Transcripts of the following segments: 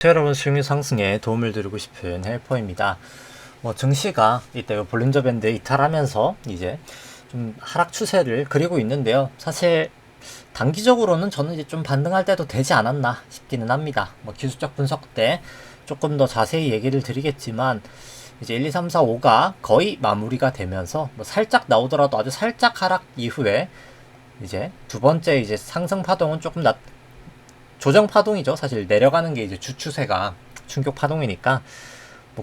여러분 수익률 상승에 도움을 드리고 싶은 헬퍼입니다. 증시가 이때 볼린저 밴드 이탈하면서 이제 좀 하락 추세를 그리고 있는데요. 사실 단기적으로는 저는 이제 좀 반등할 때도 되지 않았나 싶기는 합니다. 기술적 분석 때 조금 더 자세히 얘기를 드리겠지만 이제 1, 2, 3, 4, 5가 거의 마무리가 되면서 살짝 나오더라도 아주 살짝 하락 이후에 이제 두 번째 이제 상승 파동은 조금 조정 파동이죠. 사실 내려가는 게 이제 주추세가 충격 파동이니까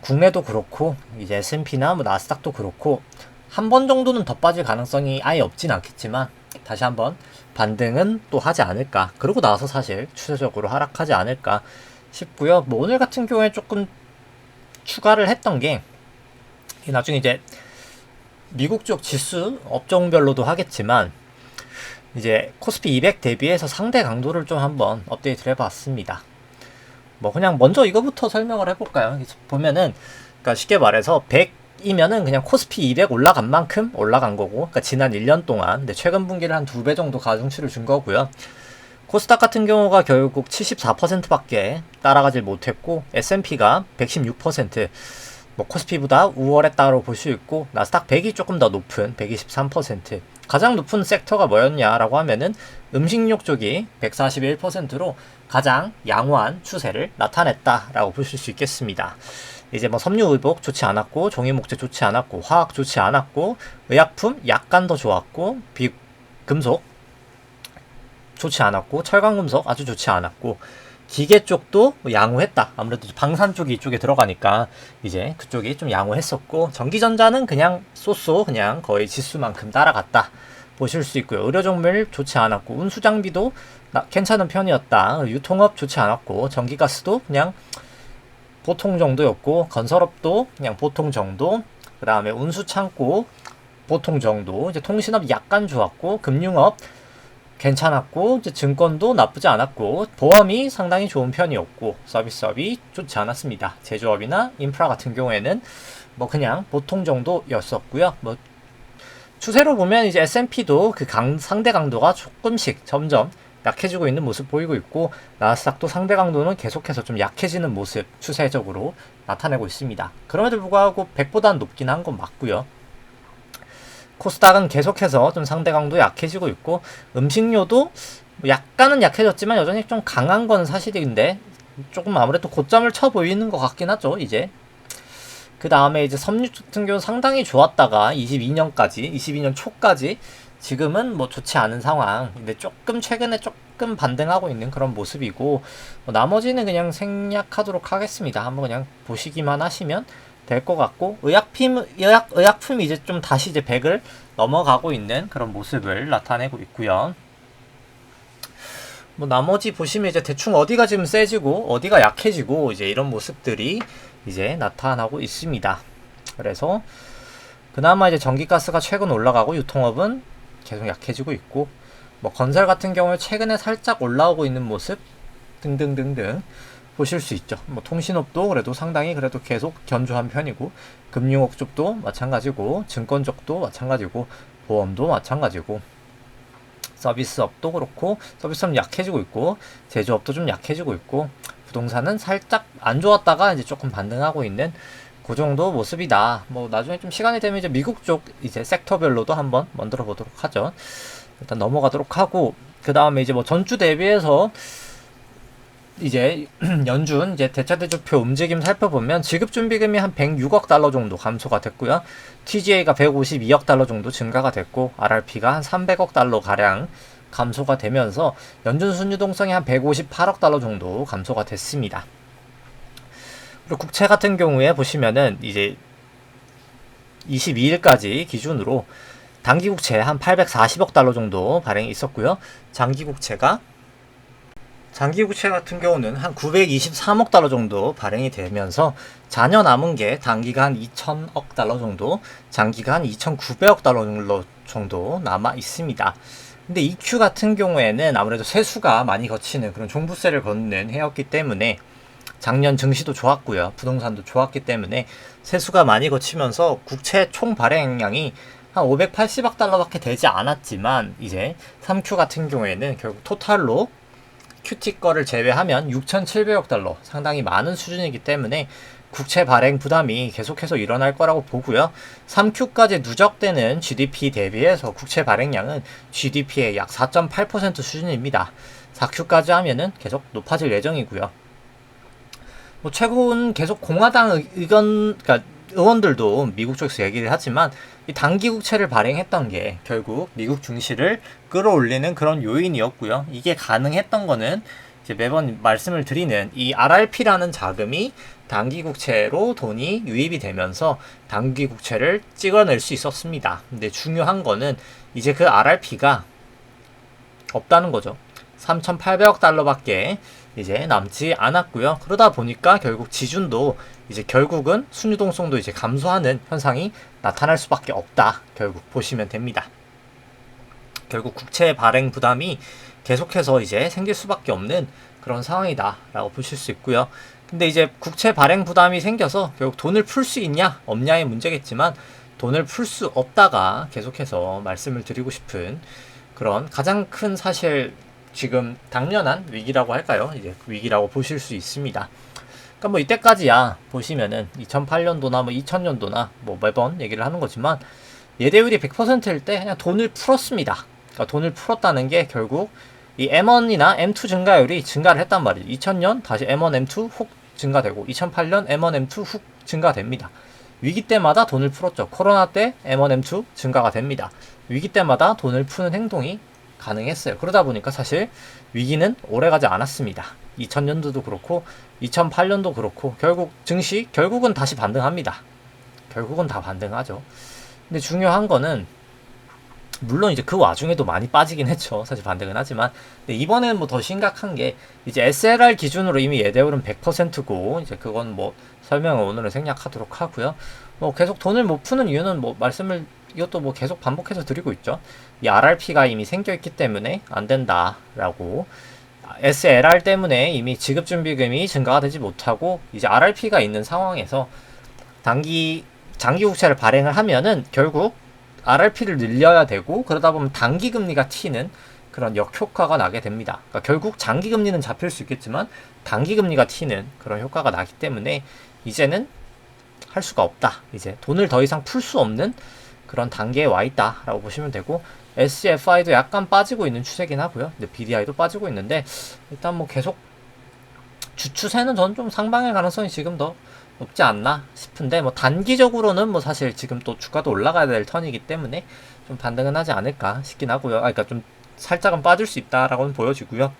국내도 그렇고 이제 S&P나 나스닥도 그렇고 한 번 정도는 더 빠질 가능성이 아예 없진 않겠지만 다시 한번 반등은 또 하지 않을까. 그러고 나서 사실 추세적으로 하락하지 않을까 싶고요. 오늘 같은 경우에 조금 추가를 했던 게 나중에 이제 미국 쪽 지수 업종별로도 하겠지만 이제 코스피 200 대비해서 상대 강도를 좀 한번 업데이트를 해봤습니다. 그냥 먼저 이거부터 설명을 해볼까요? 보면은 그러니까 쉽게 말해서 100이면은 그냥 코스피 200 올라간 만큼 올라간 거고, 그러니까 지난 1년 동안 근데 최근 분기를 한 2배 정도 가중치를 준 거고요. 코스닥 같은 경우가 결국 74%밖에 따라가질 못했고 S&P가 116%, 코스피보다 우월했다고 볼 수 있고 나스닥 100이 조금 더 높은 123%. 가장 높은 섹터가 뭐였냐라고 하면은 음식료 쪽이 141%로 가장 양호한 추세를 나타냈다라고 보실 수 있겠습니다. 이제 섬유의복 좋지 않았고 종이목재 좋지 않았고 화학 좋지 않았고 의약품 약간 더 좋았고 비금속 좋지 않았고 철강금속 아주 좋지 않았고 기계 쪽도 양호했다. 아무래도 방산 쪽이 이쪽에 들어가니까 이제 그쪽이 좀 양호했었고 전기전자는 그냥 쏘쏘 그냥 거의 지수만큼 따라갔다 보실 수 있고요. 의료종물 좋지 않았고 운수장비도 괜찮은 편이었다. 유통업 좋지 않았고 전기가스도 그냥 보통 정도였고 건설업도 그냥 보통 정도, 그 다음에 운수창고 보통 정도, 이제 통신업 약간 좋았고 금융업 괜찮았고 이제 증권도 나쁘지 않았고 보험이 상당히 좋은 편이었고 서비스업이 좋지 않았습니다. 제조업이나 인프라 같은 경우에는 그냥 보통 정도였었고요. 추세로 보면 이제 S&P도 그 상대 강도가 조금씩 점점 약해지고 있는 모습 보이고 있고 나스닥도 상대 강도는 계속해서 좀 약해지는 모습 추세적으로 나타내고 있습니다. 그럼에도 불구하고 100보다는 높긴 한 건 맞고요. 코스닥은 계속해서 좀 상대 강도 약해지고 있고 음식료도 약간은 약해졌지만 여전히 좀 강한 건 사실인데 조금 아무래도 고점을 쳐 보이는 것 같긴 하죠. 이제 그 다음에 이제 섬유 같은 경우는 상당히 좋았다가 22년 초까지 지금은 좋지 않은 상황. 근데 조금 최근에 조금 반등하고 있는 그런 모습이고 나머지는 그냥 생략하도록 하겠습니다. 한번 그냥 보시기만 하시면 될 것 같고 의약품이 이제 좀 다시 이제 100을 넘어가고 있는 그런 모습을 나타내고 있고요. 나머지 보시면 이제 대충 어디가 지금 세지고 어디가 약해지고 이제 이런 모습들이 이제 나타나고 있습니다. 그래서 그나마 이제 전기가스가 최근 올라가고 유통업은 계속 약해지고 있고 건설 같은 경우에 최근에 살짝 올라오고 있는 모습 등등등등 보실 수 있죠. 통신업도 그래도 상당히 그래도 계속 견조한 편이고 금융업 쪽도 마찬가지고 증권 쪽도 마찬가지고 보험도 마찬가지고 서비스업도 그렇고 서비스업 약해지고 있고 제조업도 좀 약해지고 있고 부동산은 살짝 안 좋았다가 이제 조금 반등하고 있는 그 정도 모습이다. 나중에 좀 시간이 되면 이제 미국 쪽 이제 섹터별로도 한번 만들어 보도록 하죠. 일단 넘어가도록 하고 그 다음에 이제 전주 대비해서 이제 연준 이제 대차대조표 움직임 살펴보면 지급준비금이 한 106억 달러 정도 감소가 됐고요. TGA가 152억 달러 정도 증가가 됐고 RRP가 한 300억 달러 가량 감소가 되면서 연준 순유동성이 한 158억 달러 정도 감소가 됐습니다. 그리고 국채 같은 경우에 보시면은 이제 22일까지 기준으로 단기 국채 한 840억 달러 정도 발행이 있었고요. 장기 국채 같은 경우는 한 923억 달러 정도 발행이 되면서 잔여 남은 게 단기가 한 2천억 달러 정도, 장기가 한 2,900억 달러 정도 남아 있습니다. 근데 EQ 같은 경우에는 아무래도 세수가 많이 거치는 그런 종부세를 걷는 해였기 때문에 작년 증시도 좋았고요. 부동산도 좋았기 때문에 세수가 많이 거치면서 국채 총 발행량이 한 580억 달러밖에 되지 않았지만 이제 3Q 같은 경우에는 결국 토탈로 QT 거를 제외하면 6,700억 달러 상당히 많은 수준이기 때문에 국채 발행 부담이 계속해서 일어날 거라고 보고요. 3Q까지 누적되는 GDP 대비해서 국채 발행량은 GDP의 약 4.8% 수준입니다. 4Q까지 하면은 계속 높아질 예정이고요. 뭐 최근 계속 공화당 그러니까 의원들도 미국 쪽에서 얘기를 하지만 이 단기 국채를 발행했던 게 결국 미국 증시를 끌어올리는 그런 요인이었고요. 이게 가능했던 거는 이제 매번 말씀을 드리는 이 RRP라는 자금이 단기 국채로 돈이 유입이 되면서 단기 국채를 찍어낼 수 있었습니다. 근데 중요한 거는 이제 그 RRP가 없다는 거죠. 3,800억 달러밖에 이제 남지 않았고요. 그러다 보니까 결국 지준도 이제 결국은 순유동성도 이제 감소하는 현상이 나타날 수밖에 없다. 결국 보시면 됩니다. 결국 국채 발행 부담이 계속해서 이제 생길 수밖에 없는 그런 상황이다라고 보실 수 있고요. 근데 이제 국채 발행 부담이 생겨서 결국 돈을 풀 수 있냐 없냐의 문제겠지만 돈을 풀 수 없다가 계속해서 말씀을 드리고 싶은 그런 가장 큰 사실 지금 당면한 위기라고 할까요? 이제 위기라고 보실 수 있습니다. 그러니까 뭐 이때까지야 보시면은 2008년도나 뭐 2000년도나 뭐 매번 얘기를 하는 거지만 예대율이 100%일 때 그냥 돈을 풀었습니다. 그러니까 돈을 풀었다는 게 결국 이 M1이나 M2 증가율이 증가를 했단 말이죠. 2000년 다시 M1, M2 훅 증가되고 2008년 M1, M2 훅 증가됩니다. 위기 때마다 돈을 풀었죠. 코로나 때 M1, M2 증가가 됩니다. 위기 때마다 돈을 푸는 행동이 가능했어요. 그러다 보니까 사실 위기는 오래가지 않았습니다. 2000년도도 그렇고 2008년도 그렇고 결국 증시 결국은 다시 반등합니다. 결국은 다 반등하죠. 근데 중요한 거는 물론 이제 그 와중에도 많이 빠지긴 했죠. 사실 반등은 하지만 근데 이번에는 뭐 더 심각한 게 이제 SLR 기준으로 이미 예대율은 100%고 이제 그건 뭐 설명을 오늘은 생략하도록 하고요. 뭐 계속 돈을 못 푸는 이유는 뭐 말씀을 이것도 뭐 계속 반복해서 드리고 있죠. 이 RRP가 이미 생겨있기 때문에 안 된다라고 SLR 때문에 이미 지급준비금이 증가가 되지 못하고 이제 RRP가 있는 상황에서 장기 국채를 발행을 하면은 결국 RRP를 늘려야 되고 그러다 보면 단기 금리가 튀는 그런 역효과가 나게 됩니다. 그러니까 결국 장기 금리는 잡힐 수 있겠지만 단기 금리가 튀는 그런 효과가 나기 때문에 이제는 할 수가 없다. 이제 돈을 더 이상 풀 수 없는 그런 단계에 와 있다라고 보시면 되고 SCFI도 약간 빠지고 있는 추세긴 하고요. 근데 BDI도 빠지고 있는데 일단 뭐 계속 주추세는 저는 좀 상방의 가능성이 지금 더 높지 않나 싶은데 뭐 단기적으로는 뭐 사실 지금 또 주가도 올라가야 될 턴이기 때문에 좀 반등은 하지 않을까 싶긴 하고요. 그러니까 좀 살짝은 빠질 수 있다라고는 보여지고요.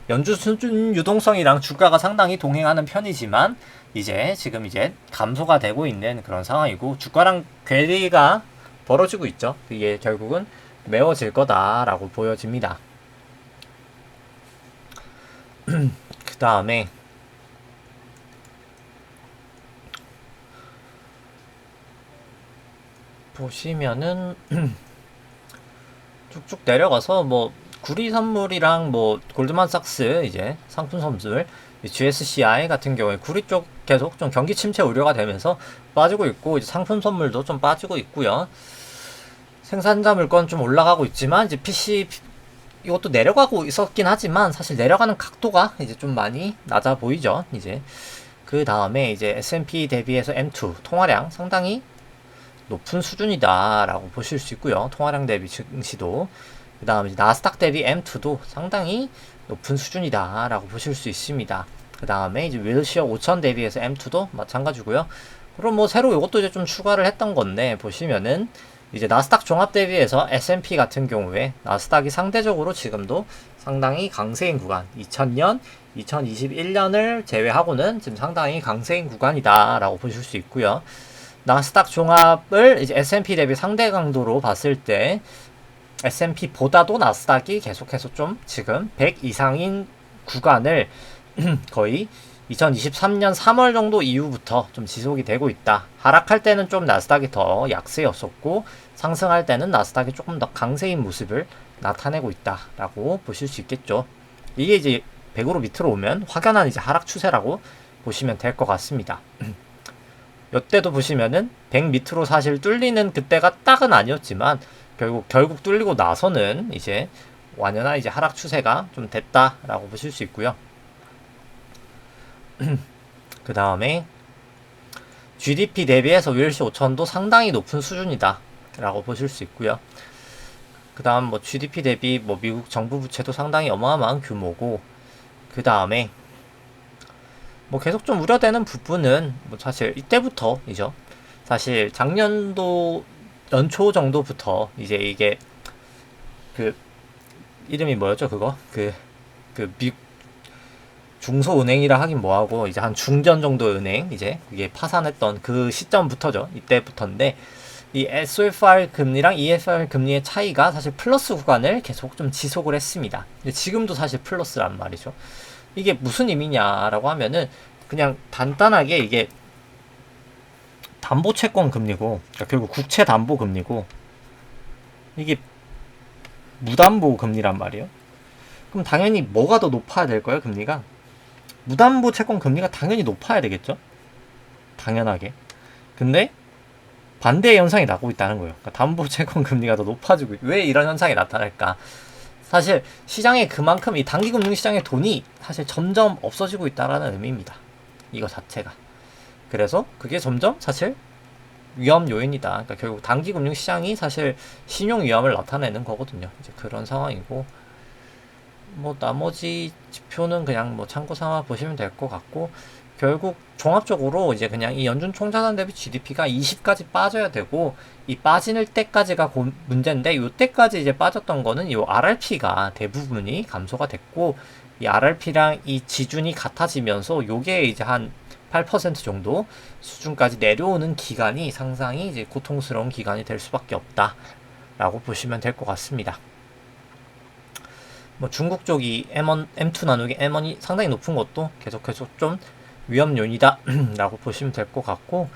연준 수준 유동성이랑 주가가 상당히 동행하는 편이지만 이제 지금 이제 감소가 되고 있는 그런 상황이고 주가랑 괴리가 벌어지고 있죠. 이게 결국은 메워질 거다라고 보여집니다. 그 다음에 보시면은 쭉쭉 내려가서 뭐 구리 선물이랑 뭐 골드만삭스 이제 상품 선물 GSCI 같은 경우에 구리 쪽 계속 좀 경기 침체 우려가 되면서 빠지고 있고 이제 상품 선물도 좀 빠지고 있고요. 생산자 물건 좀 올라가고 있지만 이제 PC 이것도 내려가고 있었긴 하지만 사실 내려가는 각도가 이제 좀 많이 낮아 보이죠. 이제 그 다음에 이제 S&P 대비해서 M2 통화량 상당히 높은 수준이다라고 보실 수 있고요. 통화량 대비 증시도 그 다음에 나스닥 대비 M2도 상당히 높은 수준이다라고 보실 수 있습니다. 그 다음에 이제 윌시어 5000 대비해서 M2도 마찬가지고요. 그럼 뭐 새로 이것도 이제 좀 추가를 했던 건데 보시면은 이제 나스닥 종합 대비해서 S&P 같은 경우에 나스닥이 상대적으로 지금도 상당히 강세인 구간 2000년, 2021년을 제외하고는 지금 상당히 강세인 구간이다라고 보실 수 있고요. 나스닥 종합을 이제 S&P 대비 상대 강도로 봤을 때 S&P보다도 나스닥이 계속해서 좀 지금 100 이상인 구간을 거의 2023년 3월 정도 이후부터 좀 지속이 되고 있다. 하락할 때는 좀 나스닥이 더 약세였었고 상승할 때는 나스닥이 조금 더 강세인 모습을 나타내고 있다라고 보실 수 있겠죠. 이게 이제 100으로 밑으로 오면 확연한 이제 하락 추세라고 보시면 될 것 같습니다. 이때도 보시면은 100 밑으로 사실 뚫리는 그때가 딱은 아니었지만 결국 뚫리고 나서는 이제 완연한 이제 하락 추세가 좀 됐다라고 보실 수 있고요. 그 다음에 GDP 대비해서 WLC 5000도 상당히 높은 수준이다 라고 보실 수 있고요. 그 다음 뭐 GDP 대비 뭐 미국 정부 부채도 상당히 어마어마한 규모고, 그 다음에 뭐 계속 좀 우려되는 부분은 뭐 사실 이때부터이죠. 사실 작년도 연초 정도부터 이제 이게 그 이름이 뭐였죠 그거? 미 중소은행이라 하긴 뭐하고 이제 한 중견 정도 은행 이제 그게 파산했던 그 시점부터죠. 이때부터인데 이 SOFR 금리랑 ESR 금리의 차이가 사실 플러스 구간을 계속 좀 지속을 했습니다. 근데 지금도 사실 플러스란 말이죠. 이게 무슨 의미냐라고 하면은 그냥 간단하게 이게 담보채권 금리고, 그러니까 결국 국채 담보 금리고, 이게 무담보 금리란 말이에요. 그럼 당연히 뭐가 더 높아야 될 거예요, 금리가? 무담보 채권 금리가 당연히 높아야 되겠죠? 당연하게. 근데 반대의 현상이 나고 있다는 거예요. 그러니까 담보 채권 금리가 더 높아지고, 왜 이런 현상이 나타날까? 사실 시장에 그만큼 이 단기 금융 시장의 돈이 사실 점점 없어지고 있다라는 의미입니다. 이거 자체가. 그래서 그게 점점 사실 위험 요인이다. 그러니까 결국 단기 금융 시장이 사실 신용 위험을 나타내는 거거든요. 이제 그런 상황이고, 뭐 나머지 지표는 그냥 뭐 참고 삼아 보시면 될 것 같고, 결국 종합적으로 이제 그냥 이 연준 총자산 대비 GDP가 20까지 빠져야 되고, 이 빠지는 때까지가 문제인데, 요 때까지 이제 빠졌던 거는 이 RRP가 대부분이 감소가 됐고, 이 RRP랑 이 지준이 같아지면서 요게 이제 한 8% 정도 수준까지 내려오는 기간이 상당히 이제 고통스러운 기간이 될 수밖에 없다 라고 보시면 될 것 같습니다. 뭐 중국 쪽이 M2 나누기 M1이 상당히 높은 것도 계속 좀 위험 요인이다 라고 보시면 될 것 같고,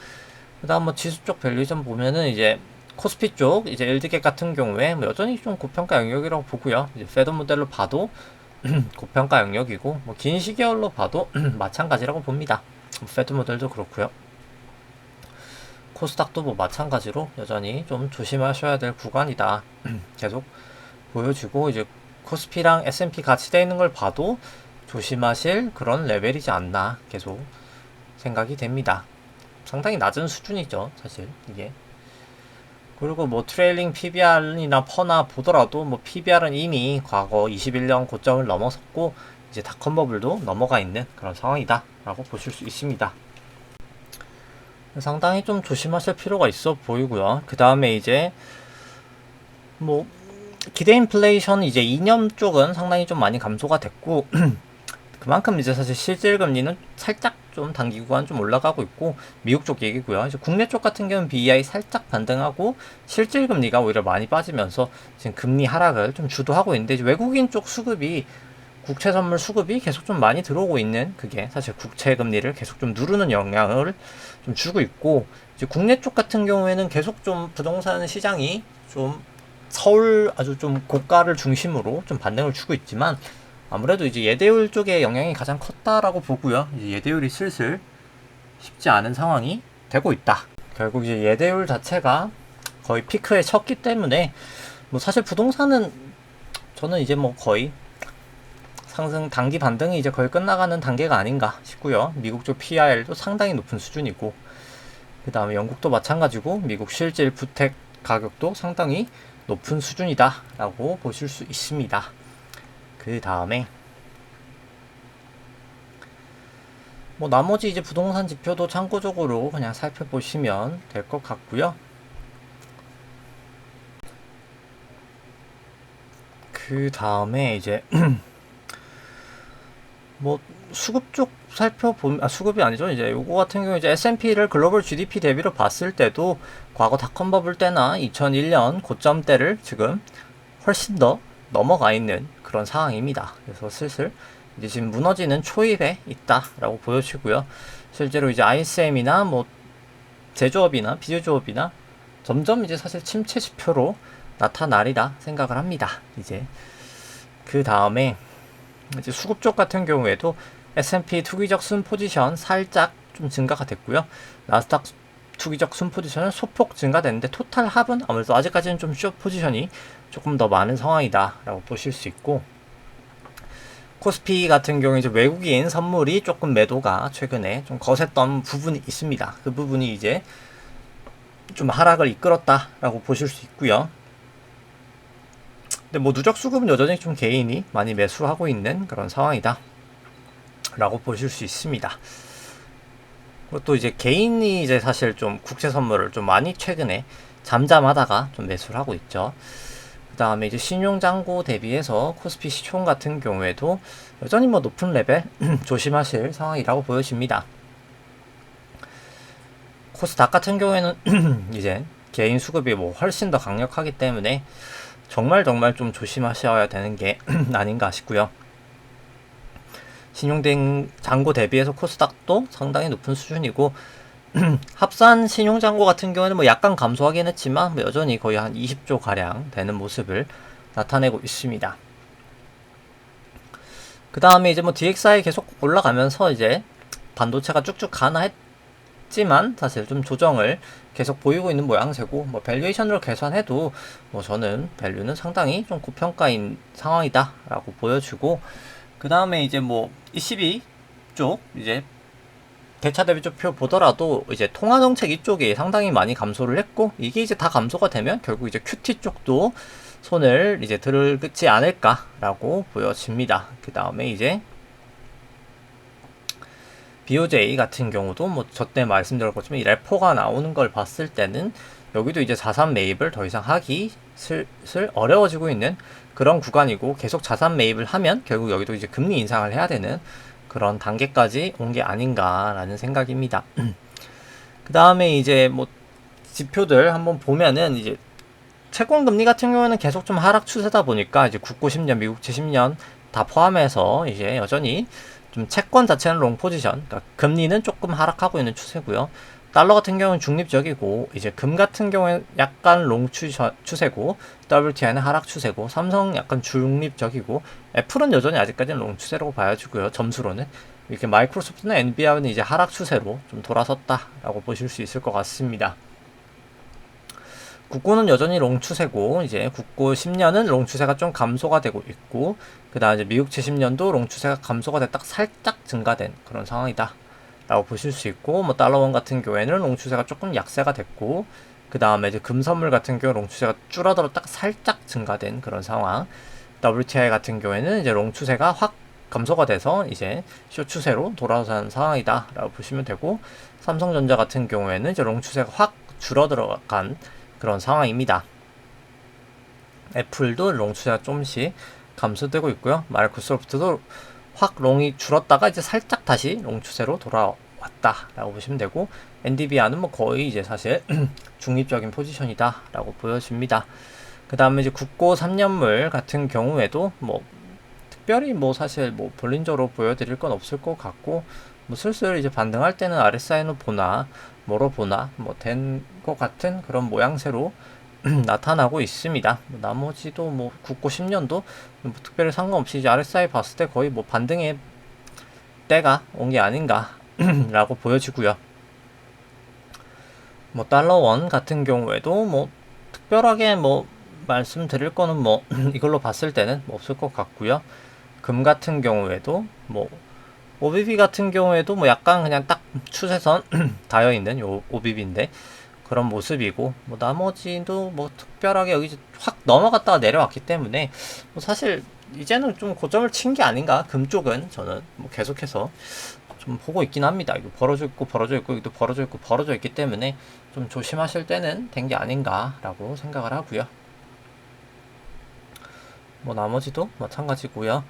그 다음 뭐 지수 쪽 밸류에이션 보면은 이제 코스피 쪽 이제 일드갭 같은 경우에 뭐 여전히 좀 고평가 영역이라고 보고요. 이제 페더 모델로 봐도 고평가 영역이고, 뭐 긴 시계열로 봐도 마찬가지라고 봅니다. 페드 모델도 그렇고요. 코스닥도 뭐 마찬가지로 여전히 좀 조심하셔야 될 구간이다 계속 보여주고, 이제 코스피랑 S&P 같이 되어 있는 걸 봐도 조심하실 그런 레벨이지 않나 계속 생각이 됩니다. 상당히 낮은 수준이죠 사실 이게. 그리고 뭐 트레일링 PBR이나 퍼나 보더라도 뭐 PBR은 이미 과거 21년 고점을 넘어섰고, 이제 닷컴 버블도 넘어가 있는 그런 상황이다 라고 보실 수 있습니다. 상당히 좀 조심하실 필요가 있어 보이고요. 그 다음에 이제 뭐 기대 인플레이션 이제 2년 쪽은 상당히 좀 많이 감소가 됐고 그만큼 이제 사실 실질 금리는 살짝 좀 단기 구간 좀 올라가고 있고, 미국 쪽 얘기고요. 이제 국내 쪽 같은 경우는 BEI 살짝 반등하고 실질 금리가 오히려 많이 빠지면서 지금 금리 하락을 좀 주도하고 있는데, 이제 외국인 쪽 수급이 국채 선물 수급이 계속 좀 많이 들어오고 있는, 그게 사실 국채 금리를 계속 좀 누르는 영향을 좀 주고 있고, 이제 국내 쪽 같은 경우에는 계속 좀 부동산 시장이 좀 서울 아주 좀 고가를 중심으로 좀 반등을 주고 있지만, 아무래도 이제 예대율 쪽의 영향이 가장 컸다라고 보고요. 이제 예대율이 슬슬 쉽지 않은 상황이 되고 있다. 결국 이제 예대율 자체가 거의 피크에 쳤기 때문에 뭐 사실 부동산은 저는 이제 뭐 거의 상승 단기 반등이 이제 거의 끝나가는 단계가 아닌가 싶고요. 미국 쪽 PR도 상당히 높은 수준이고, 그 다음에 영국도 마찬가지고 미국 실질 주택 가격도 상당히 높은 수준이다 라고 보실 수 있습니다. 그 다음에 뭐 나머지 이제 부동산 지표도 참고적으로 그냥 살펴보시면 될 것 같고요. 그 다음에 이제 뭐 수급 쪽 살펴보면, 수급이 아니죠. 이제 요거 같은 경우 이제 S&P를 글로벌 GDP 대비로 봤을 때도 과거 닷컴 버블 때나 2001년 고점 때를 지금 훨씬 더 넘어가 있는 그런 상황입니다. 그래서 슬슬 이제 지금 무너지는 초입에 있다라고 보여지고요. 실제로 이제 ISM이나 뭐 제조업이나 비제조업이나 점점 이제 사실 침체 지표로 나타나리라 생각을 합니다. 이제 그 다음에 이제 수급 쪽 같은 경우에도 S&P 투기적 순 포지션 살짝 좀 증가가 됐고요. 나스닥 투기적 순 포지션은 소폭 증가되는데 토탈 합은 아무래도 아직까지는 좀 숏 포지션이 조금 더 많은 상황이다 라고 보실 수 있고, 코스피 같은 경우에 이제 외국인 선물이 조금 매도가 최근에 좀 거셌던 부분이 있습니다. 그 부분이 이제 좀 하락을 이끌었다 라고 보실 수 있고요. 근데 뭐 누적 수급은 여전히 좀 개인이 많이 매수하고 있는 그런 상황이다 라고 보실 수 있습니다. 또 이제 개인이 이제 사실 좀 국채 선물을 좀 많이 최근에 잠잠하다가 좀 매수를 하고 있죠. 그 다음에 이제 신용잔고 대비해서 코스피 시총 같은 경우에도 여전히 뭐 높은 레벨 조심하실 상황이라고 보여집니다. 코스닥 같은 경우에는 이제 개인 수급이 뭐 훨씬 더 강력하기 때문에 정말 좀 조심하셔야 되는 게 아닌가 싶고요. 신용잔고 대비해서 코스닥도 상당히 높은 수준이고, 합산 신용잔고 같은 경우에는 뭐 약간 감소하긴 했지만 뭐 여전히 거의 한 20조 가량 되는 모습을 나타내고 있습니다. 그 다음에 이제 뭐 DXY 계속 올라가면서 이제 반도체가 쭉쭉 가나 했지만 사실 좀 조정을 계속 보이고 있는 모양새고, 뭐 밸류에이션으로 계산해도 뭐 저는 밸류는 상당히 좀 고평가인 상황이다 라고 보여주고, 그 다음에 이제 뭐 ECB 쪽 이제 대차 대비표표 보더라도 이제 통화 정책 이쪽이 상당히 많이 감소를 했고, 이게 이제 다 감소가 되면 결국 이제 QT 쪽도 손을 이제 들지 않을까라고 보여집니다. 그 다음에 이제 BOJ 같은 경우도 뭐 저때 말씀드렸던 것처럼 이 레포가 나오는 걸 봤을 때는 여기도 이제 자산 매입을 더 이상 하기 슬슬 어려워지고 있는 그런 구간이고, 계속 자산 매입을 하면 결국 여기도 이제 금리 인상을 해야 되는 그런 단계까지 온 게 아닌가라는 생각입니다. 그 다음에 이제 뭐 지표들 한번 보면은 이제 채권 금리 같은 경우에는 계속 좀 하락 추세다 보니까 이제 국고 10년, 미국채 10년 다 포함해서 이제 여전히 좀 채권 자체는 롱 포지션, 그러니까 금리는 조금 하락하고 있는 추세고요. 달러 같은 경우는 중립적이고, 이제 금 같은 경우는 약간 롱 추세고, WTI는 하락 추세고, 삼성 약간 중립적이고, 애플은 여전히 아직까지는 롱 추세라고 봐야지고요. 점수로는 이렇게 마이크로소프트나 엔비디아는 이제 하락 추세로 좀 돌아섰다라고 보실 수 있을 것 같습니다. 국고는 여전히 롱 추세고, 이제 국고 10년은 롱 추세가 좀 감소가 되고 있고, 그 다음에 이제 미국채 10년도 롱 추세가 감소가 됐다 살짝 증가된 그런 상황이다 라고 보실 수 있고, 뭐 달러원 같은 경우에는 롱 추세가 조금 약세가 됐고, 그 다음에 이제 금선물 같은 경우 롱 추세가 줄어들었다 살짝 증가된 그런 상황. WTI 같은 경우에는 이제 롱 추세가 확 감소가 돼서 이제 쇼 추세로 돌아선 상황이다 라고 보시면 되고, 삼성전자 같은 경우에는 이제 롱 추세가 확 줄어들어간 그런 상황입니다. 애플도 롱 추세가 조금씩 감소되고 있고요. 마이크로소프트도 확 롱이 줄었다가 이제 살짝 다시 롱 추세로 돌아왔다 라고 보시면 되고, 엔비디아는 뭐 거의 이제 사실 중립적인 포지션이다 라고 보여집니다. 그 다음에 이제 국고 3년물 같은 경우에도 뭐 특별히 뭐 사실 뭐 볼린저로 보여드릴 건 없을 것 같고, 뭐 슬슬 이제 반등할 때는 RSI는 보나 뭐로 보나 뭐 된 것 같은 그런 모양새로 나타나고 있습니다. 뭐 나머지도 뭐 국고 10년도 뭐 특별히 상관없이 이제 RSI 봤을 때 거의 뭐 반등의 때가 온 게 아닌가 라고 보여지고요. 뭐 달러원 같은 경우에도 뭐 특별하게 뭐 말씀드릴 거는 뭐 이걸로 봤을 때는 뭐 없을 것 같고요. 금 같은 경우에도 뭐 OBB 같은 경우에도 뭐 약간 그냥 딱 추세선 닿여 있는 요 OBB인데 그런 모습이고, 뭐 나머지도 뭐 특별하게 여기 확 넘어갔다가 내려왔기 때문에 뭐 사실 이제는 좀 고점을 친 게 아닌가, 금 쪽은 저는 뭐 계속해서 좀 보고 있긴 합니다. 이거 벌어져 있고 벌어져 있고 이것도 벌어져 있고 벌어져 있기 때문에 좀 조심하실 때는 된 게 아닌가라고 생각을 하고요. 뭐 나머지도 마찬가지고요.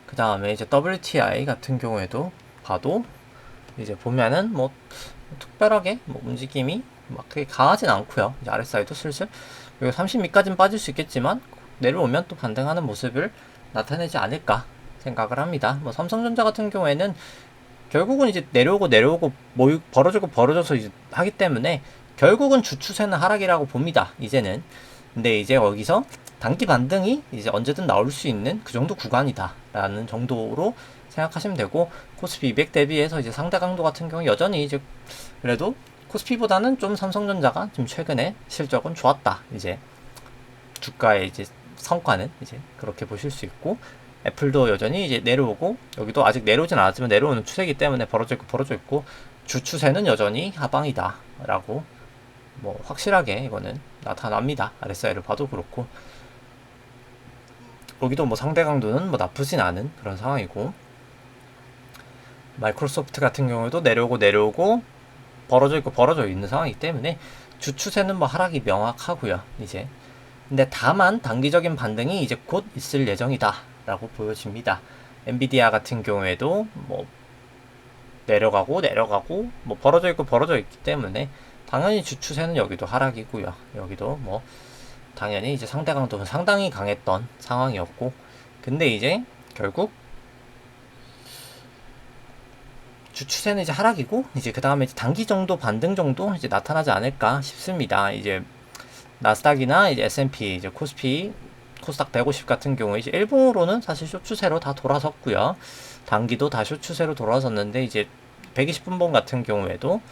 그 다음에 이제 WTI 같은 경우에도 봐도 이제 보면은 뭐 특별하게 뭐 움직임이 막 그렇게 강하진 않고요. 이제 RSI도 슬슬 여기 30미까지는 빠질 수 있겠지만 내려오면 또 반등하는 모습을 나타내지 않을까 생각을 합니다. 뭐 삼성전자 같은 경우에는 결국은 이제 내려오고 벌어져서 이제 하기 때문에 결국은 주추세는 하락이라고 봅니다. 이제는. 근데 이제 여기서 단기 반등이 이제 언제든 나올 수 있는 그 정도 구간이다 라는 정도로 생각하시면 되고, 코스피 200 대비해서 이제 상대 강도 같은 경우 여전히 이제 그래도 코스피보다는 좀 삼성전자가 좀 최근에 실적은 좋았다. 이제 주가의 이제 성과는 이제 그렇게 보실 수 있고, 애플도 여전히 이제 내려오고, 여기도 아직 내려오진 않았지만 내려오는 추세이기 때문에 벌어져 있고, 주 추세는 여전히 하방이다 라고 뭐 확실하게 이거는 나타납니다. RSI를 봐도 그렇고, 여기도 뭐 상대 강도는 뭐 나쁘진 않은 그런 상황이고, 마이크로소프트 같은 경우에도 내려오고 벌어져 있는 상황이기 때문에 주 추세는 뭐 하락이 명확하고요. 이제 근데 다만 단기적인 반등이 이제 곧 있을 예정이다 라고 보여집니다. 엔비디아 같은 경우에도 뭐 내려가고 뭐 벌어져 있기 때문에 당연히 주 추세는 여기도 하락이고요. 여기도 뭐 당연히 이제 상대 강도는 상당히 강했던 상황이었고, 근데 이제 결국 주 추세는 이제 하락이고, 이제 그 다음에 단기 정도 반등 정도 이제 나타나지 않을까 싶습니다. 이제 나스닥이나 이제 S&P, 이제 코스피, 코스닥 150 같은 경우에 이제 일봉으로는 사실 숏 추세로 다 돌아섰고요. 단기도 다 숏 추세로 돌아섰는데, 이제 120분봉 같은 경우에도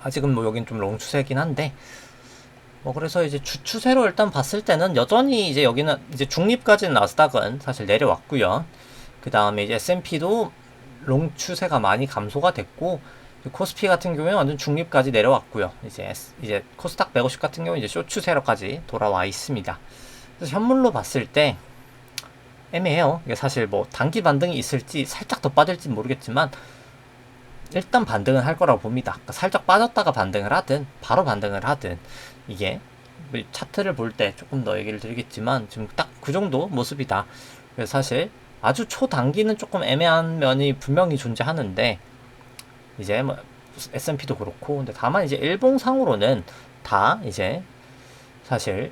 아직은 뭐 여긴 좀 롱 추세긴 한데, 뭐 그래서 이제 주 추세로 일단 봤을 때는 여전히 이제 여기는 이제 중립까지는 나스닥은 사실 내려왔고요. 그 다음에 이제 S&P도 롱 추세가 많이 감소가 됐고, 코스피 같은 경우에는 완전 중립까지 내려왔고요. 이제 코스닥 150 같은 경우는 이제 숏 추세로까지 돌아와 있습니다. 그래서 현물로 봤을 때 애매해요. 이게 사실 뭐 단기 반등이 있을지 살짝 더 빠질지 모르겠지만 일단 반등은 할 거라고 봅니다. 그러니까 살짝 빠졌다가 반등을 하든 바로 반등을 하든, 이게 차트를 볼 때 조금 더 얘기를 드리겠지만 지금 딱 그 정도 모습이다. 그래서 사실 아주 초단기는 조금 애매한 면이 분명히 존재하는데, 이제 뭐 S&P도 그렇고, 근데 다만 이제 일봉상으로는 다 이제 사실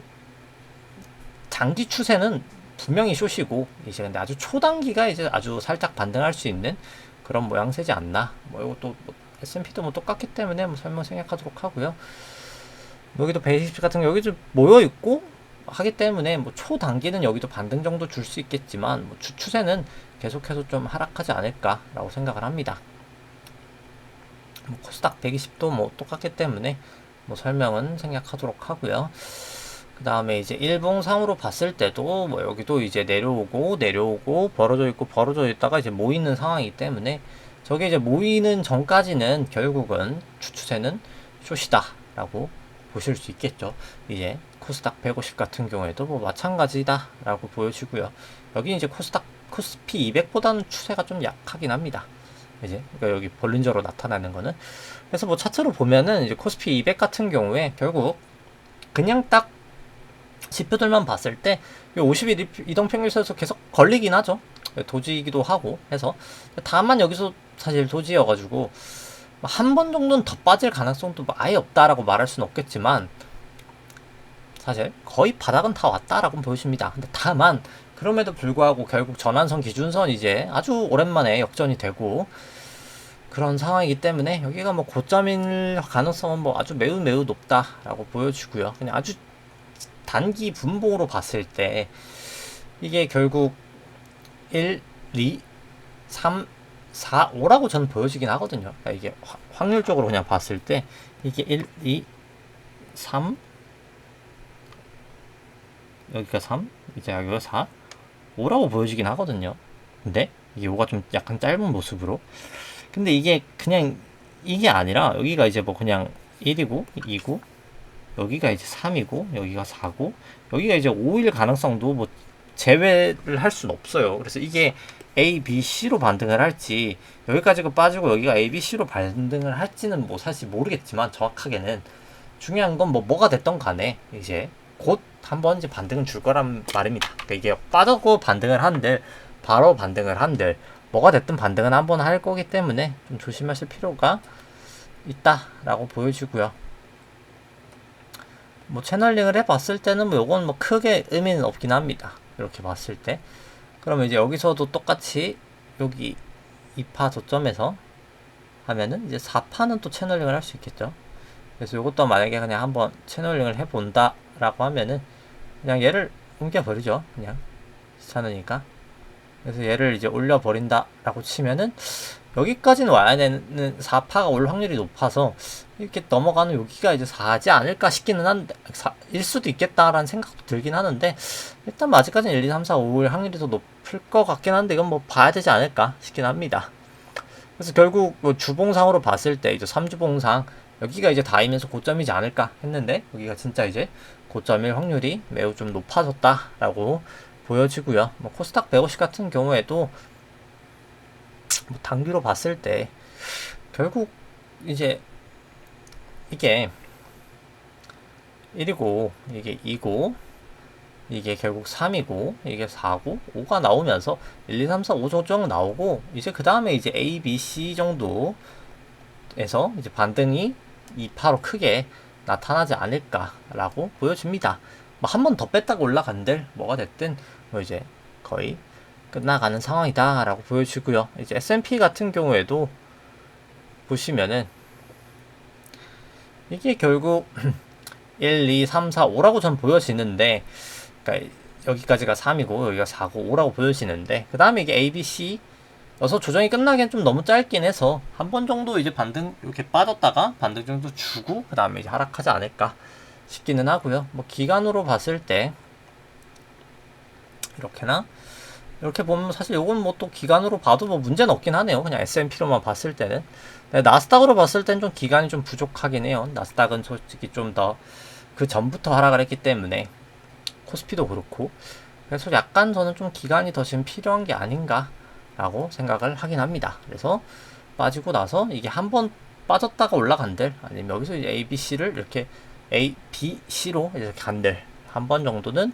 장기 추세는 분명히 숏이고, 이제 근데 아주 초단기가 이제 아주 살짝 반등할 수 있는 그런 모양새지 않나. 뭐 이것도 뭐 S&P도 뭐 똑같기 때문에 뭐 설명 생략하도록 하고요. 여기도 베이시스 같은 거 여기 좀 모여 있고 하기 때문에 뭐 초단기는 여기도 반등 정도 줄 수 있겠지만, 뭐 주 추세는 계속해서 좀 하락하지 않을까라고 생각을 합니다. 뭐 코스닥 120도 뭐 똑같기 때문에 뭐 설명은 생략하도록 하고요. 그 다음에 이제 일봉상으로 봤을 때도 뭐 여기도 이제 내려오고 벌어져 있다가 이제 모이는 상황이기 때문에, 저게 이제 모이는 전까지는 결국은 주추세는 숏이다 라고 보실 수 있겠죠. 이제 코스닥 150 같은 경우에도 뭐 마찬가지다 라고 보여지고요. 여기 이제 코스피 200보다는 추세가 좀 약하긴 합니다. 이제 그러니까 여기 볼린저로 나타나는 거는, 그래서 뭐 차트로 보면은 이제 코스피 200 같은 경우에 결국 그냥 딱 지표들만 봤을 때 50일 이동평균선에서 계속 걸리긴 하죠. 도지이기도 하고 해서, 다만 여기서 사실 도지여가지고 한 번 정도는 더 빠질 가능성도 아예 없다라고 말할 수는 없겠지만, 사실 거의 바닥은 다 왔다라고 보여집니다. 근데 다만 그럼에도 불구하고 결국 전환선 기준선 이제 아주 오랜만에 역전이 되고 그런 상황이기 때문에 여기가 뭐 고점일 가능성은 뭐 아주 매우 높다라고 보여지고요. 그냥 아주 단기 분봉으로 봤을 때 이게 결국 1, 2, 3, 4, 5라고 저는 보여지긴 하거든요. 그러니까 이게 확률적으로 그냥 봤을 때 이게 1, 2, 3, 여기가 3, 이제 여기가 4, 5라고 보여지긴 하거든요. 근데 이게 5가 좀 약간 짧은 모습으로, 근데 이게 그냥 이게 아니라 여기가 이제 뭐 그냥 1이고 2고 여기가 이제 3이고 여기가 4고 여기가 이제 5일 가능성도 뭐 제외를 할 수는 없어요. 그래서 이게 A, B, C로 반등을 할지, 여기까지가 빠지고 여기가 A, B, C로 반등을 할지는 뭐 사실 모르겠지만, 정확하게는 중요한 건 뭐가 됐던 간에 이제 곧 한번 이제 반등은 줄 거란 말입니다. 그러니까 이게 빠졌고 반등을 한들 바로 반등을 한들 뭐가 됐든 반등은 한번 할 거기 때문에 좀 조심하실 필요가 있다라고 보여지고요. 뭐 채널링을 해봤을 때는 뭐 요건 뭐 크게 의미는 없긴 합니다. 이렇게 봤을 때. 그러면 이제 여기서도 똑같이 여기 2파 저점에서 하면은 이제 4파는 또 채널링을 할 수 있겠죠. 그래서 이것도 만약에 그냥 한번 채널링을 해본다 라고 하면은 그냥 얘를 옮겨버리죠. 그냥 귀찮으니까. 그래서 얘를 이제 올려버린다 라고 치면은 여기까지는 와야 되는 4파가 올 확률이 높아서 이렇게 넘어가는 여기가 이제 4지 않을까 싶기는 한데 4일 수도 있겠다라는 생각도 들긴 하는데 일단 뭐 아직까지는 1, 2, 3, 4, 5일 확률이 더 높을 것 같긴 한데 이건 뭐 봐야 되지 않을까 싶긴 합니다. 그래서 결국 뭐 주봉상으로 봤을 때 이제 3주봉상 여기가 이제 닿으면서 고점이지 않을까 했는데 여기가 진짜 이제 고점일 확률이 매우 좀 높아졌다라고 보여지고요. 뭐 코스닥 150 같은 경우에도 뭐 단기로 봤을 때 결국 이제 이게 1이고 이게 2고 이게 결국 3이고 이게 4고 5가 나오면서 1, 2, 3, 4, 5 정도 나오고 이제 그 다음에 이제 A, B, C 정도에서 이제 반등이 2파로 크게 나타나지 않을까라고 보여집니다. 뭐 한 번 더 뺐다가 올라간들 뭐가 됐든 뭐 이제 거의 끝나가는 상황이다 라고 보여지고요. 이제 S&P 같은 경우에도 보시면은 이게 결국 1, 2, 3, 4, 5라고 전 보여지는데 그러니까 여기까지가 3이고 여기가 4고 5라고 보여지는데 그 다음에 이게 A, B, C 여서 조정이 끝나기엔 좀 너무 짧긴 해서 한 번 정도 이제 반등 이렇게 빠졌다가 반등 정도 주고 그 다음에 이제 하락하지 않을까 싶기는 하고요. 뭐 기간으로 봤을 때 이렇게나 이렇게 보면 사실 요건 뭐 또 기간으로 봐도 뭐 문제는 없긴 하네요. 그냥 S&P로만 봤을 때는. 나스닥으로 봤을 땐 좀 기간이 좀 부족하긴 해요. 나스닥은 솔직히 좀 더 그 전부터 하락을 했기 때문에 코스피도 그렇고 그래서 약간 저는 좀 기간이 더 지금 필요한 게 아닌가 라고 생각을 하긴 합니다. 그래서 빠지고 나서 이게 한번 빠졌다가 올라간들 아니면 여기서 이제 A, B, C를 이렇게 A, B, C로 이렇게 간들 한 번 정도는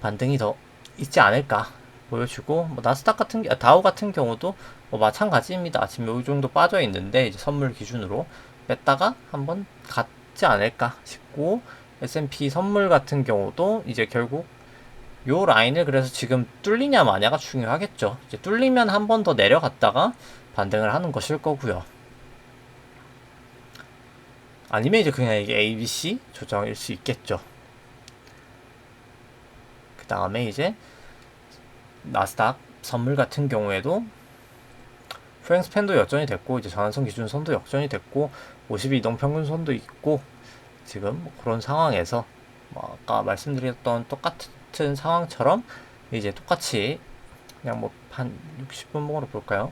반등이 더 있지 않을까 보여주고 뭐 나스닥 같은 다우 같은 경우도 뭐 마찬가지입니다. 지금 이 정도 빠져 있는데 이제 선물 기준으로 뺐다가 한번 갔지 않을까 싶고 S&P 선물 같은 경우도 이제 결국 요 라인을 그래서 지금 뚫리냐 마냐가 중요하겠죠. 이제 뚫리면 한 번 더 내려갔다가 반등을 하는 것일 거고요. 아니면 이제 그냥 이게 ABC 조정일 수 있겠죠. 그 다음에 이제 나스닥 선물 같은 경우에도 프랭스팬도 역전이 됐고 이제 전환선 기준선도 역전이 됐고 52동 평균선도 있고 지금 뭐 그런 상황에서 뭐 아까 말씀드렸던 똑같은 상황처럼 이제 똑같이 그냥 뭐 한 60분봉으로 볼까요?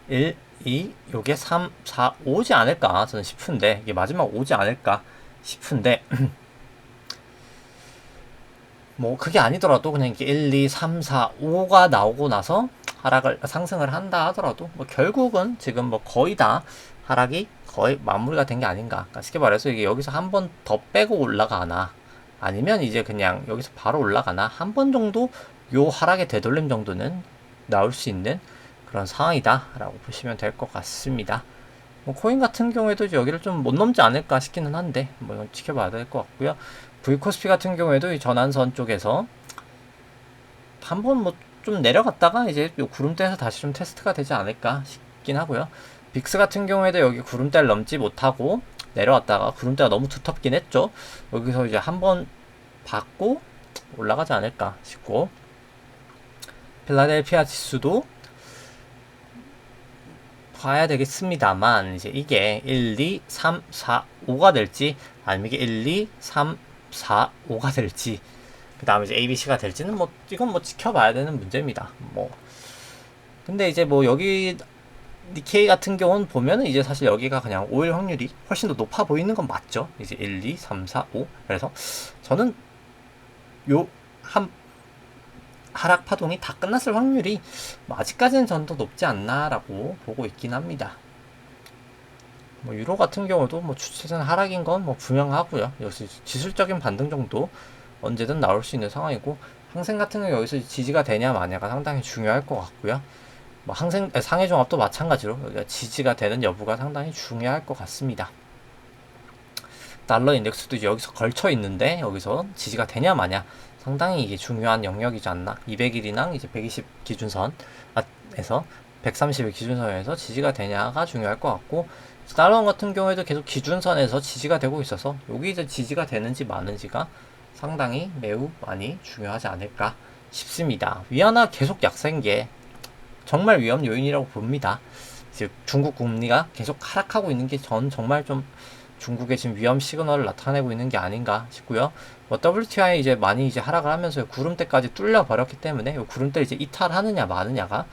1, 2, 요게 3, 4, 5지 않을까 저는 싶은데 이게 마지막 오지 않을까 싶은데 뭐 그게 아니더라도 그냥 이게 1, 2, 3, 4, 5가 나오고 나서 하락을 상승을 한다 하더라도 뭐 결국은 지금 뭐 거의 다 하락이 거의 마무리가 된 게 아닌가. 그러니까 쉽게 말해서 이게 여기서 한 번 더 빼고 올라가나 아니면 이제 그냥 여기서 바로 올라가나 한 번 정도 요 하락의 되돌림 정도는 나올 수 있는 그런 상황이다 라고 보시면 될 것 같습니다. 뭐 코인 같은 경우에도 여기를 좀 못 넘지 않을까 싶기는 한데 뭐 이건 지켜봐야 될 것 같고요. V코스피 같은 경우에도 이 전환선 쪽에서 한번 뭐 좀 내려갔다가 이제 요 구름대에서 다시 좀 테스트가 되지 않을까 싶긴 하고요. 빅스 같은 경우에도 여기 구름대를 넘지 못하고 내려왔다가 구름대가 너무 두텁긴 했죠. 여기서 이제 한번 받고 올라가지 않을까 싶고 필라델피아 지수도 봐야 되겠습니다만 이제 이게 1, 2, 3, 4, 5가 될지 아니면 이게 1, 2, 3, 4, 5가 될지 그 다음에 이제 ABC가 될지는 뭐 이건 뭐 지켜봐야 되는 문제입니다. 뭐 근데 이제 뭐 여기 니케이 같은 경우는 보면은 이제 사실 여기가 그냥 5일 확률이 훨씬 더 높아 보이는 건 맞죠. 이제 1, 2, 3, 4, 5 그래서 저는 요 한 하락 파동이 다 끝났을 확률이 뭐 아직까지는 전 더 높지 않나라고 보고 있긴 합니다. 뭐 유로 같은 경우도 뭐 추세선 하락인 건 뭐 분명하고요. 역시 지술적인 반등 정도 언제든 나올 수 있는 상황이고 항생 같은 경우 여기서 지지가 되냐 마냐가 상당히 중요할 것 같고요. 뭐 상해 종합도 마찬가지로 여기가 지지가 되는 여부가 상당히 중요할 것 같습니다. 달러 인덱스도 여기서 걸쳐 있는데 여기서 지지가 되냐 마냐 상당히 이게 중요한 영역이지 않나. 200일이랑 이제 120 기준선에서 130일 기준선에서 지지가 되냐가 중요할 것 같고 달러 같은 경우에도 계속 기준선에서 지지가 되고 있어서 여기 이제 지지가 되는지 마는지가 상당히 매우 많이 중요하지 않을까 싶습니다. 위안화 계속 약세인 게 정말 위험 요인이라고 봅니다. 즉 중국 금리가 계속 하락하고 있는 게 전 정말 좀 중국의 지금 위험 시그널을 나타내고 있는 게 아닌가 싶고요. 뭐 WTI 이제 많이 이제 하락을 하면서 구름대까지 뚫려 버렸기 때문에 이 구름대 이제 이탈하느냐 마느냐가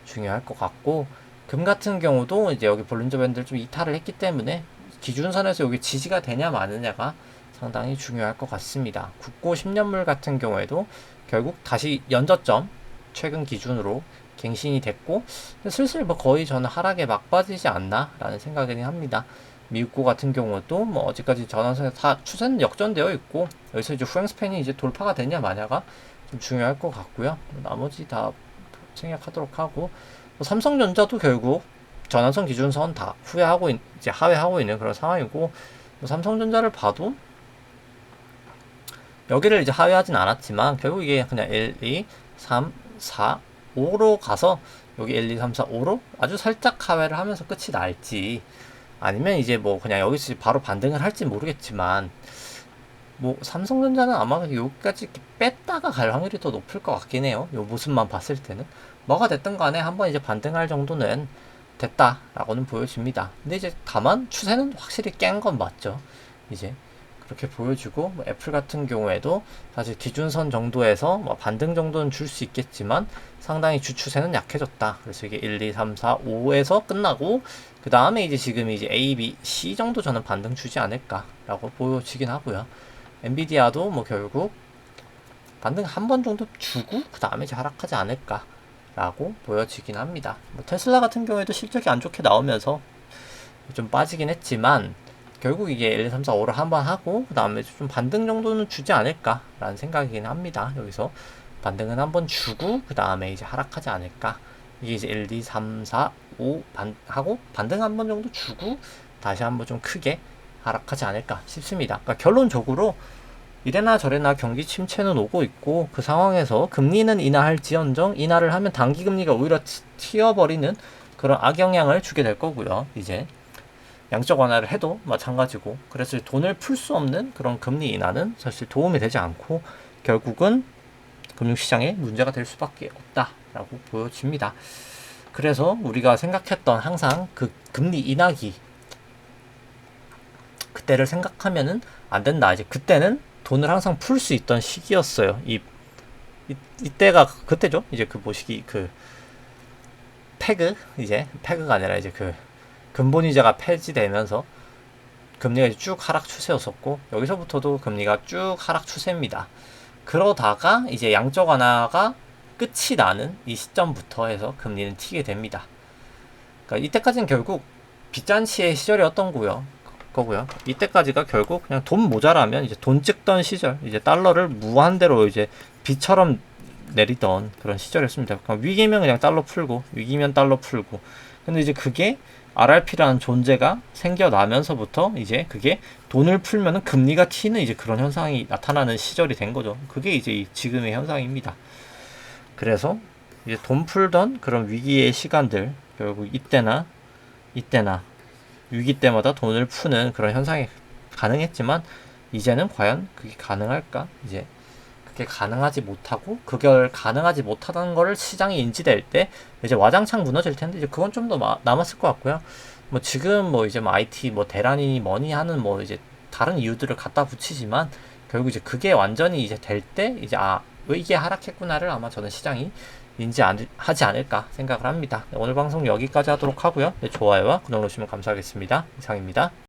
중요할 것 같고, 금 같은 경우도 이제 여기 볼린저 밴드를 좀 이탈을 했기 때문에 기준선에서 여기 지지가 되냐 마느냐가 상당히 중요할 것 같습니다. 국고 10년물 같은 경우에도 결국 다시 연저점 최근 기준으로 갱신이 됐고, 슬슬 뭐 거의 저는 하락에 막빠지지 않나 라는 생각이긴 합니다. 미국고 같은 경우도 뭐 어제까지 전환선에 다 추세는 역전되어 있고, 여기서 이제 후행 스팬이 이제 돌파가 되냐 마냐가 좀 중요할 것 같고요. 나머지 다 생략하도록 하고, 뭐 삼성전자도 결국 전환선 기준선 다 이제 하회하고 있는 그런 상황이고, 뭐 삼성전자를 봐도 여기를 이제 하회하진 않았지만 결국 이게 그냥 1, 2, 3, 4, 5로 가서 여기 1, 2, 3, 4, 5로 아주 살짝 하회를 하면서 끝이 날지, 아니면 이제 뭐 그냥 여기서 바로 반등을 할지 모르겠지만, 뭐 삼성전자는 아마 여기까지 이렇게 뺐다가 갈 확률이 더 높을 것 같긴 해요. 요 모습만 봤을 때는 뭐가 됐든 간에 한번 이제 반등할 정도는 됐다라고는 보여집니다. 근데 이제 다만 추세는 확실히 깬 건 맞죠. 이제 그렇게 보여주고, 뭐 애플 같은 경우에도 사실 기준선 정도에서 뭐 반등 정도는 줄 수 있겠지만 상당히 주추세는 약해졌다. 그래서 이게 1, 2, 3, 4, 5에서 끝나고, 그 다음에 이제 지금 이제 A, B, C 정도 저는 반등 주지 않을까라고 보여지긴 하고요. 엔비디아도 뭐 결국 반등 한 번 정도 주고 그 다음에 이제 하락하지 않을까라고 보여지긴 합니다. 뭐 테슬라 같은 경우에도 실적이 안 좋게 나오면서 좀 빠지긴 했지만 결국 이게 1, 2, 3, 4, 5를 한번 하고 그 다음에 좀 반등 정도는 주지 않을까라는 생각이긴 합니다. 여기서 반등은 한번 주고 그 다음에 이제 하락하지 않을까. 이게 이제 1, 2, 3, 4, 5 하고 반등 한 번 정도 주고 다시 한번 좀 크게 하락하지 않을까 싶습니다. 그러니까 결론적으로 이래나 저래나 경기 침체는 오고 있고, 그 상황에서 금리는 인하할지언정 인하를 하면 단기금리가 오히려 튀어버리는 그런 악영향을 주게 될 거고요. 이제 양적 완화를 해도 마찬가지고, 그래서 돈을 풀 수 없는 그런 금리 인하는 사실 도움이 되지 않고 결국은 금융시장에 문제가 될 수밖에 없다라고 보여집니다. 그래서 우리가 생각했던 항상 그 금리 인하기 그때를 생각하면은 안 된다. 이제 그때는 돈을 항상 풀 수 있던 시기였어요. 이때가 그때죠. 이제 그 뭐시기 이제 패그가 아니라 이제 그 근본이자가 폐지되면서 금리가 이제 쭉 하락 추세였었고, 여기서부터도 금리가 쭉 하락 추세입니다. 그러다가 이제 양적 완화가 끝이 나는 이 시점부터 해서 금리는 튀게 됩니다. 그러니까 이때까지는 결국 빚잔치의 시절이었던 거고요. 이때까지가 결국 그냥 돈 모자라면 이제 돈 찍던 시절, 이제 달러를 무한대로 이제 빚처럼 내리던 그런 시절이었습니다. 그러니까 위기면 그냥 달러 풀고, 위기면 달러 풀고. 근데 이제 그게 RRP라는 존재가 생겨나면서부터 이제 그게 돈을 풀면은 금리가 튀는 이제 그런 현상이 나타나는 시절이 된 거죠. 그게 이제 지금의 현상입니다. 그래서 이제 돈 풀던 그런 위기의 시간들, 결국 이때나 위기 때마다 돈을 푸는 그런 현상이 가능했지만, 이제는 과연 그게 가능할까? 이제 그게 가능하지 못하고, 그걸 가능하지 못하다는 거를 시장이 인지될 때 이제 와장창 무너질 텐데, 이제 그건 좀 더 남았을 것 같고요. 뭐 지금 뭐 이제 뭐 IT 뭐 대란이니 뭐니 하는 뭐 이제 다른 이유들을 갖다 붙이지만, 결국 이제 그게 완전히 이제 될 때 이제 왜 이게 하락했구나를 아마 저는 시장이 인지하지 않을까 생각을 합니다. 오늘 방송 여기까지 하도록 하고요. 네, 좋아요와 구독 누르시면 감사하겠습니다. 이상입니다.